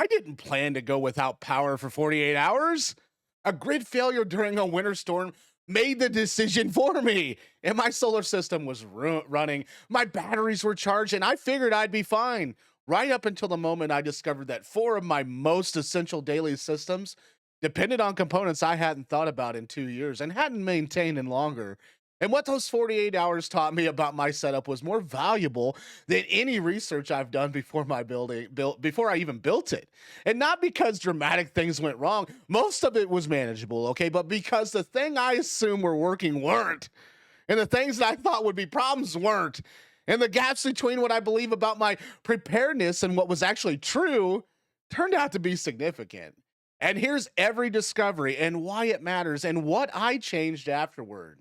I didn't plan to go without power for 48 hours. A grid failure during a winter storm made the decision for me, and my solar system was running. My batteries were charged, and I figured I'd be fine. Right up until the moment I discovered that four of my most essential daily systems depended on components I hadn't thought about in 2 years and hadn't maintained in longer. And what those 48 hours taught me about my setup was more valuable than any research I've done before my building built before I even built it. And not because dramatic things went wrong. Most of it was manageable, okay, but because the thing I assumed were working weren't. And the things that I thought would be problems weren't. And the gaps between what I believe about my preparedness and what was actually true turned out to be significant. And here's every discovery and why it matters and what I changed afterward.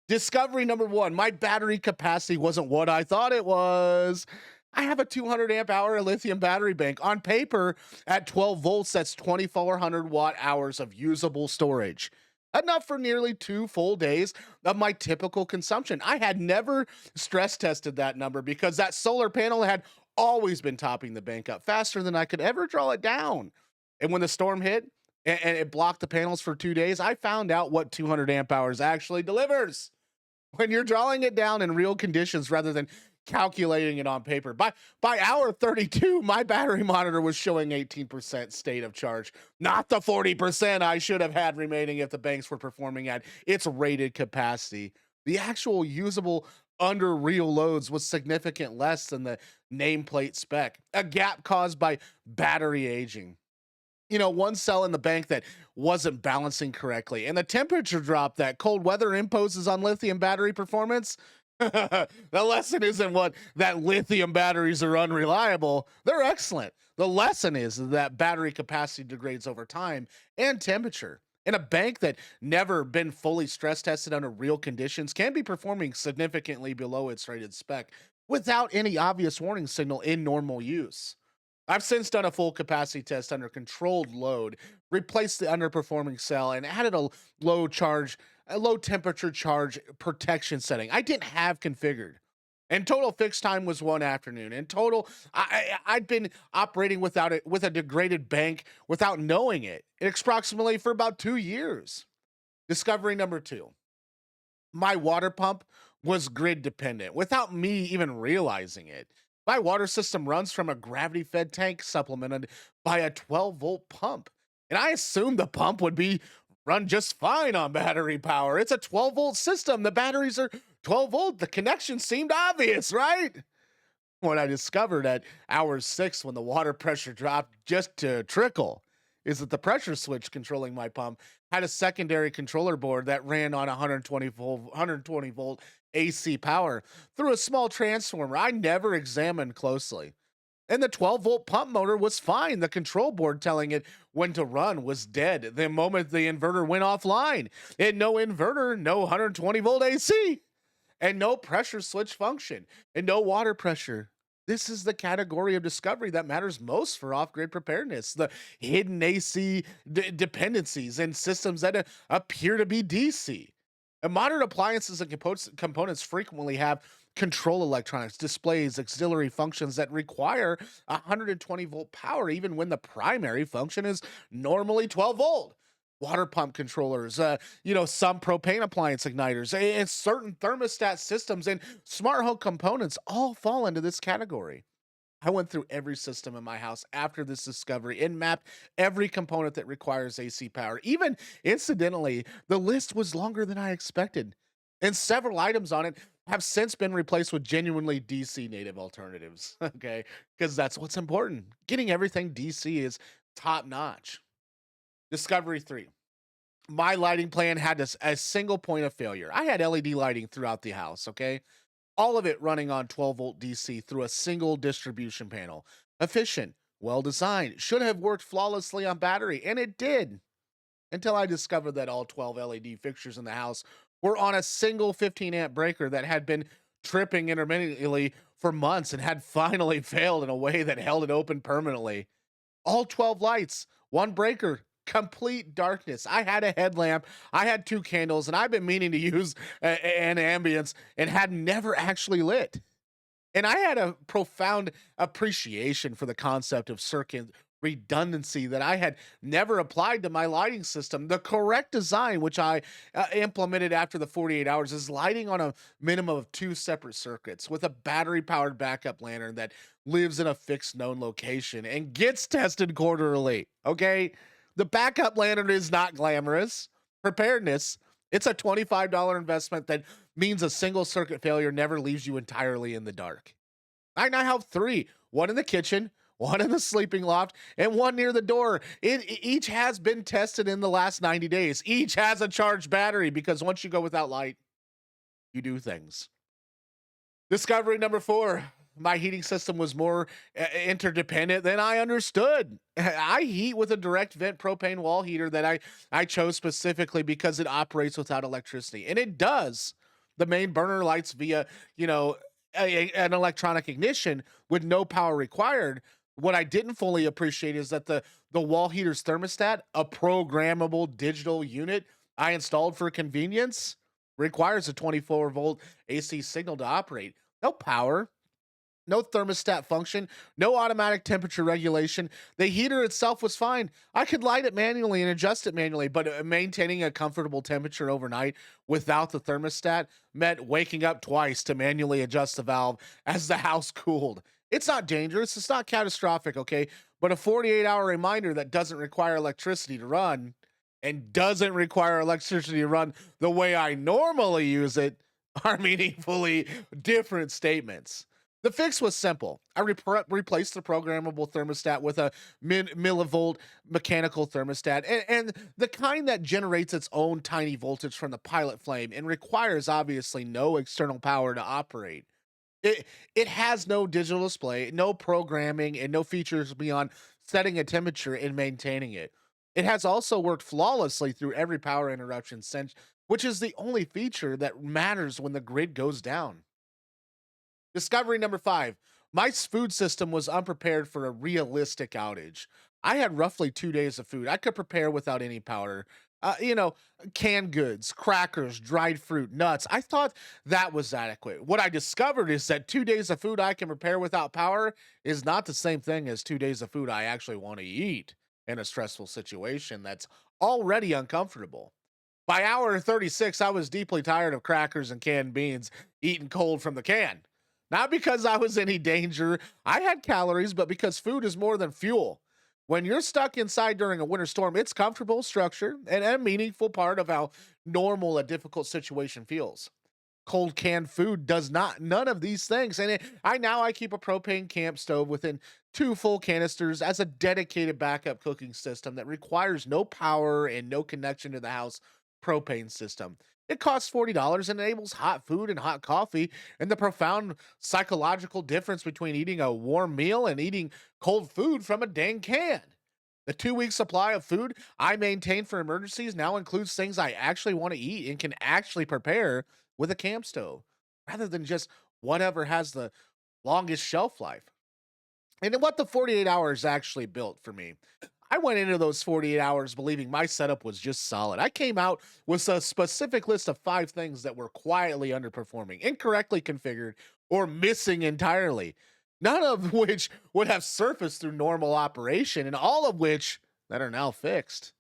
Discovery number one, my battery capacity wasn't what I thought it was. I have a 200 amp hour lithium battery bank. On paper, at 12 volts, that's 2,400 watt hours of usable storage. Enough for nearly 2 full days of my typical consumption. I had never stress tested that number because that solar panel had always been topping the bank up faster than I could ever draw it down. And when the storm hit and it blocked the panels for 2 days, I found out what 200 amp hours actually delivers when you're drawing it down in real conditions rather than calculating it on paper. By hour 32, my battery monitor was showing 18% state of charge, not the 40% I should have had remaining if the banks were performing at its rated capacity. The actual usable under real loads was significant less than the nameplate spec, a gap caused by battery aging. One cell in the bank that wasn't balancing correctly, and the temperature drop that cold weather imposes on lithium battery performance. The lesson isn't what that lithium batteries are unreliable. They're excellent. The lesson is that battery capacity degrades over time and temperature. And a bank that never been fully stress tested under real conditions can be performing significantly below its rated spec without any obvious warning signal in normal use. I've since done a full capacity test under controlled load, replaced the underperforming cell, and added a low temperature charge protection setting I didn't have configured. And total fixed time was 1 afternoon. In total, I'd been operating without it with a degraded bank without knowing it, approximately for about 2 years. Discovery number two: my water pump was grid dependent without me even realizing it. My water system runs from a gravity fed tank supplemented by a 12-volt pump. And I assumed the pump would be run just fine on battery power. It's a 12-volt system. The batteries are 12 volt. The connection seemed obvious, right? What I discovered at hour 6 when the water pressure dropped just to trickle is that the pressure switch controlling my pump had a secondary controller board that ran on 120 volt AC power through a small transformer I never examined closely. And the 12-volt pump motor was fine. The control board telling it when to run was dead the moment the inverter went offline. It no inverter, no 120 volt AC, and no pressure switch function, and no water pressure. This is the category of discovery that matters most for off-grid preparedness, the hidden AC dependencies and systems that appear to be DC. And modern appliances and components frequently have control electronics, displays, auxiliary functions that require 120 volt power, even when the primary function is normally 12 volt. Water pump controllers, some propane appliance igniters, and certain thermostat systems and smart home components all fall into this category. I went through every system in my house after this discovery and mapped every component that requires AC power. Even incidentally, the list was longer than I expected, and several items on it have since been replaced with genuinely DC native alternatives. Okay, because that's what's important. Getting everything DC is top notch. Discovery three: my lighting plan had a single point of failure. I had LED lighting throughout the house, okay? All of it running on 12 volt DC through a single distribution panel. Efficient, well designed, should have worked flawlessly on battery, and it did. Until I discovered that all 12 LED fixtures in the house were on a single 15 amp breaker that had been tripping intermittently for months and had finally failed in a way that held it open permanently. All 12 lights, one breaker, complete darkness. I had a headlamp, I had two candles, and I've been meaning to use an ambience and had never actually lit. And I had a profound appreciation for the concept of redundancy that I had never applied to my lighting system. The correct design, which I implemented after the 48 hours, is lighting on a minimum of two separate circuits with a battery powered backup lantern that lives in a fixed known location and gets tested quarterly. Okay. The backup lantern is not glamorous. Preparedness, it's a $25 investment that means a single circuit failure never leaves you entirely in the dark. I now have three, one in the kitchen, one in the sleeping loft, and one near the door. Each has been tested in the last 90 days. Each has a charged battery because once you go without light, you do things. Discovery number 4. My heating system was more interdependent than I understood. I heat with a direct vent propane wall heater that I chose specifically because it operates without electricity. And it does. The main burner lights via, you know, an electronic ignition with no power required. What I didn't fully appreciate is that the wall heater's thermostat, a programmable digital unit I installed for convenience, requires a 24-volt AC signal to operate. No power, no thermostat function, no automatic temperature regulation. The heater itself was fine. I could light it manually and adjust it manually, but maintaining a comfortable temperature overnight without the thermostat meant waking up twice to manually adjust the valve as the house cooled. It's not dangerous, it's not catastrophic, okay? But a 48-hour reminder that doesn't require electricity to run and doesn't require electricity to run the way I normally use it are meaningfully different statements. The fix was simple. I replaced the programmable thermostat with a millivolt mechanical thermostat, and the kind that generates its own tiny voltage from the pilot flame and requires obviously no external power to operate. It has no digital display, no programming, and no features beyond setting a temperature and maintaining it. It has also worked flawlessly through every power interruption since, which is the only feature that matters when the grid goes down. Discovery number 5. My food system was unprepared for a realistic outage. I had roughly 2 days of food I could prepare without any powder. You know, canned goods, crackers, dried fruit, nuts. I thought that was adequate. What I discovered is that 2 days of food I can prepare without power is not the same thing as 2 days of food I actually want to eat in a stressful situation that's already uncomfortable. By hour 36, I was deeply tired of crackers and canned beans eaten cold from the can. Not because I was any danger, I had calories, but because food is more than fuel. When you're stuck inside during a winter storm, it's comfortable, structure, and a meaningful part of how normal a difficult situation feels. Cold canned food does not, none of these things. And I keep a propane camp stove within two full canisters as a dedicated backup cooking system that requires no power and no connection to the house propane system. It costs $40 and enables hot food and hot coffee, and the profound psychological difference between eating a warm meal and eating cold food from a dang can. The 2 week supply of food I maintain for emergencies now includes things I actually want to eat and can actually prepare with a camp stove rather than just whatever has the longest shelf life. And what the 48 hours actually built for me. I went into those 48 hours believing my setup was just solid. I came out with a specific list of 5 things that were quietly underperforming, incorrectly configured, or missing entirely. None of which would have surfaced through normal operation, and all of which that are now fixed.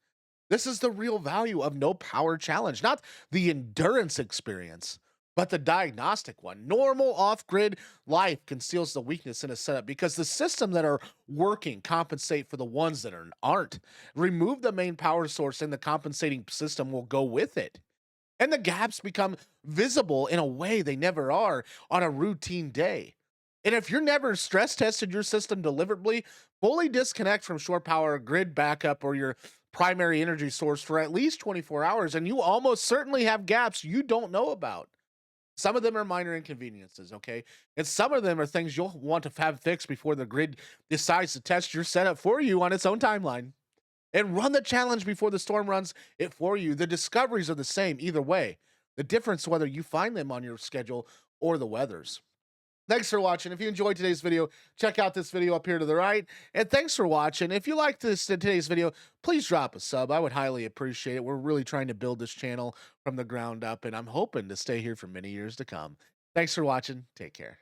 This is the real value of no power challenge, not the endurance experience, but the diagnostic one. Normal off grid life conceals the weakness in a setup because the systems that are working compensate for the ones that aren't. Remove the main power source, and the compensating system will go with it. And the gaps become visible in a way they never are on a routine day. And if you're never stress tested your system deliberately, fully disconnect from shore power, grid backup, or your primary energy source for at least 24 hours, and you almost certainly have gaps you don't know about. Some of them are minor inconveniences, okay? And some of them are things you'll want to have fixed before the grid decides to test your setup for you on its own timeline. And run the challenge before the storm runs it for you. The discoveries are the same either way. The difference whether you find them on your schedule or the weather's. Thanks for watching. If you enjoyed today's video, check out this video up here to the right. And thanks for watching. If you liked today's video, please drop a sub. I would highly appreciate it. We're really trying to build this channel from the ground up, and I'm hoping to stay here for many years to come. Thanks for watching. Take care.